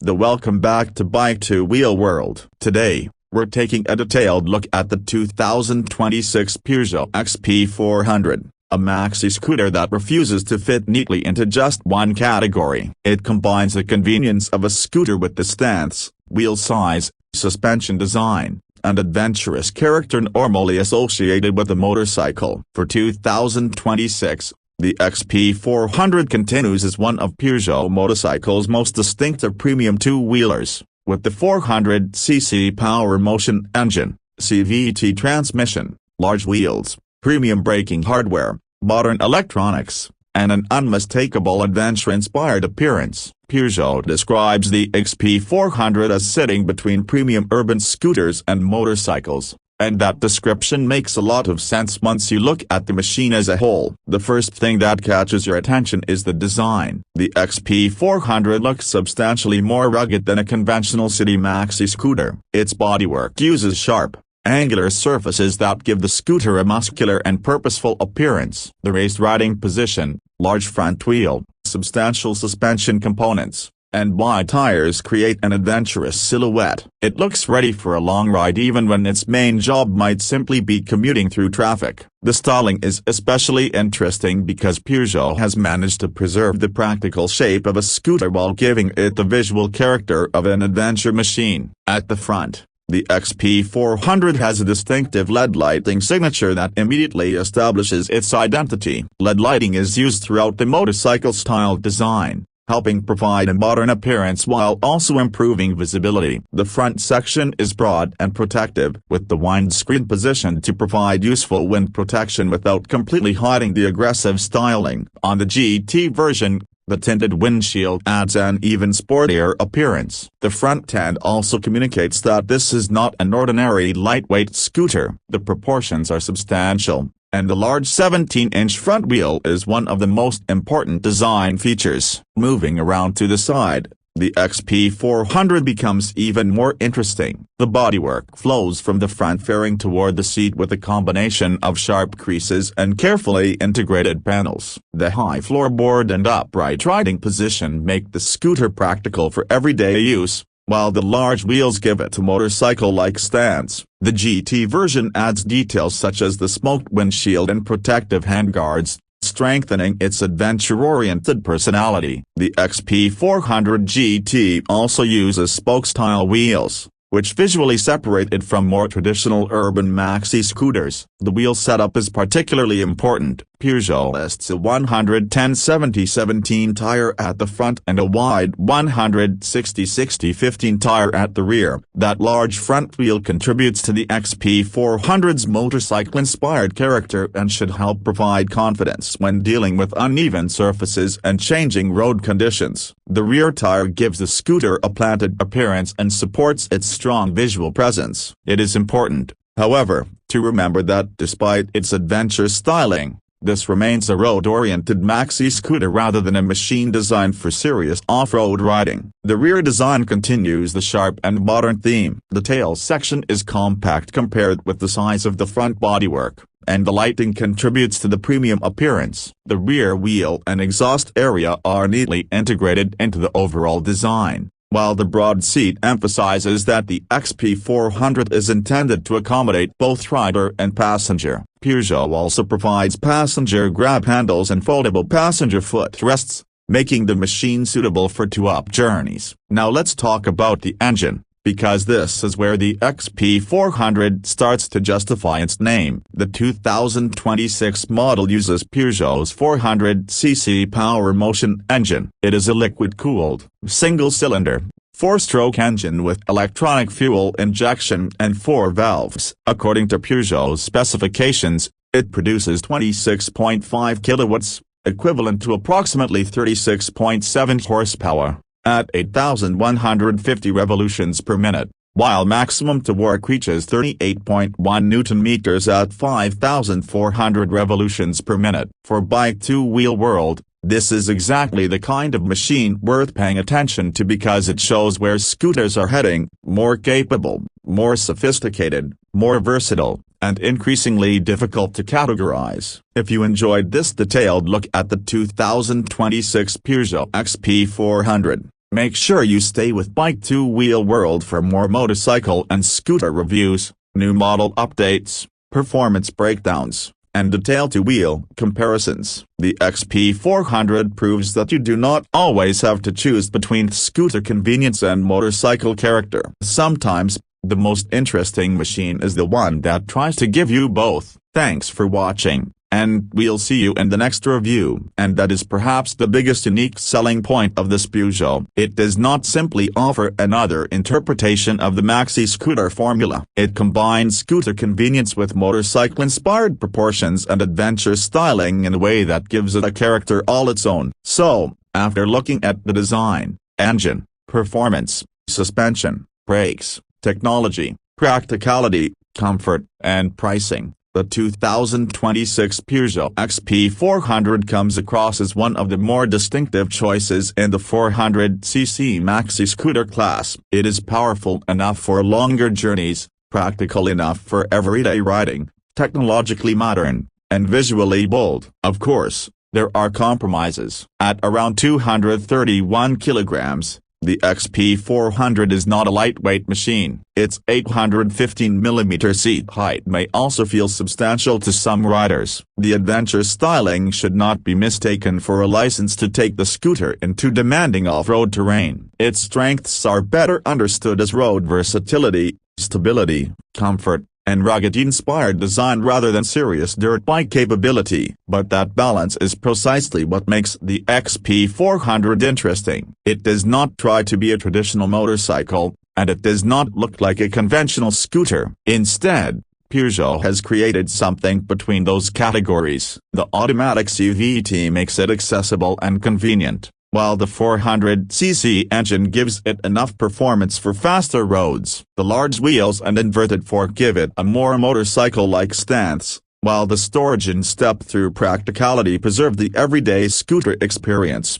Welcome back to Bike Two Wheel World. Today, we're taking a detailed look at the 2026 Peugeot XP400, a maxi scooter that refuses to fit neatly into just one category. It combines the convenience of a scooter with the stance, wheel size, suspension design, and adventurous character normally associated with a motorcycle. For 2026, the XP400 continues as one of Peugeot motorcycles' most distinctive premium two-wheelers, with the 400cc power motion engine, CVT transmission, large wheels, premium braking hardware, modern electronics, and an unmistakable adventure-inspired appearance. Peugeot describes the XP400 as sitting between premium urban scooters and motorcycles, and that description makes a lot of sense once you look at the machine as a whole. The first thing that catches your attention is the design. The XP400 looks substantially more rugged than a conventional city maxi scooter. Its bodywork uses sharp, angular surfaces that give the scooter a muscular and purposeful appearance. The raised riding position, large front wheel, substantial suspension components, and wide tires create an adventurous silhouette. It looks ready for a long ride even when its main job might simply be commuting through traffic. The styling is especially interesting because Peugeot has managed to preserve the practical shape of a scooter while giving it the visual character of an adventure machine. At the front, the XP400 has a distinctive LED lighting signature that immediately establishes its identity. LED lighting is used throughout the motorcycle-style design, helping provide a modern appearance while also improving visibility. The front section is broad and protective, with the windscreen positioned to provide useful wind protection without completely hiding the aggressive styling. On the GT version, the tinted windshield adds an even sportier appearance. The front end also communicates that this is not an ordinary lightweight scooter. The proportions are substantial, and the large 17-inch front wheel is one of the most important design features. Moving around to the side, the XP400 becomes even more interesting. The bodywork flows from the front fairing toward the seat with a combination of sharp creases and carefully integrated panels. The high floorboard and upright riding position make the scooter practical for everyday use, while the large wheels give it a motorcycle-like stance. The GT version adds details such as the smoked windshield and protective handguards, strengthening its adventure-oriented personality. The XP400 GT also uses spoke-style wheels, which visually separate it from more traditional urban maxi scooters. The wheel setup is particularly important. Peugeot lists a 110/70/17 tire at the front and a wide 160/60/15 tire at the rear. That large front wheel contributes to the XP400's motorcycle-inspired character and should help provide confidence when dealing with uneven surfaces and changing road conditions. The rear tire gives the scooter a planted appearance and supports its strong visual presence. It is important, however, to remember that despite its adventure styling, this remains a road-oriented maxi scooter rather than a machine designed for serious off-road riding. The rear design continues the sharp and modern theme. The tail section is compact compared with the size of the front bodywork, and the lighting contributes to the premium appearance. The rear wheel and exhaust area are neatly integrated into the overall design, while the broad seat emphasizes that the XP400 is intended to accommodate both rider and passenger. Peugeot also provides passenger grab handles and foldable passenger footrests, making the machine suitable for two-up journeys. Now let's talk about the engine, because this is where the XP400 starts to justify its name. The 2026 model uses Peugeot's 400cc power motion engine. It is a liquid-cooled, single-cylinder, four-stroke engine with electronic fuel injection and 4 valves. According to Peugeot's specifications, it produces 26.5 kilowatts, equivalent to approximately 36.7 horsepower, at 8,150 revolutions per minute, while maximum torque reaches 38.1 Newton-meters at 5,400 revolutions per minute. For Bike Two Wheel World, this is exactly the kind of machine worth paying attention to because it shows where scooters are heading: more capable, more sophisticated, more versatile, and increasingly difficult to categorize. If you enjoyed this detailed look at the 2026 Peugeot XP400, Make sure you stay with Bike 2 Wheel World for more motorcycle and scooter reviews, new model updates, performance breakdowns, and detail-to-wheel comparisons. The XP400 proves that you do not always have to choose between scooter convenience and motorcycle character. Sometimes, the most interesting machine is the one that tries to give you both. Thanks for watching, and we'll see you in the next review. And that is perhaps the biggest unique selling point of this Peugeot. It does not simply offer another interpretation of the Maxi-Scooter formula. It combines scooter convenience with motorcycle-inspired proportions and adventure styling in a way that gives it a character all its own. So, after looking at the design, engine, performance, suspension, brakes, technology, practicality, comfort, and pricing, the 2026 Peugeot XP400 comes across as one of the more distinctive choices in the 400cc maxi-scooter class. It is powerful enough for longer journeys, practical enough for everyday riding, technologically modern, and visually bold. Of course, there are compromises. At around 231 kilograms, the XP400 is not a lightweight machine. Its 815mm seat height may also feel substantial to some riders. The adventure styling should not be mistaken for a license to take the scooter into demanding off-road terrain. Its strengths are better understood as road versatility, stability, comfort, and rugged-inspired design rather than serious dirt bike capability. But that balance is precisely what makes the XP400 interesting. It does not try to be a traditional motorcycle, and it does not look like a conventional scooter. Instead, Peugeot has created something between those categories. The automatic CVT makes it accessible and convenient, while the 400cc engine gives it enough performance for faster roads. The large wheels and inverted fork give it a more motorcycle-like stance, while the storage and step-through practicality preserve the everyday scooter experience.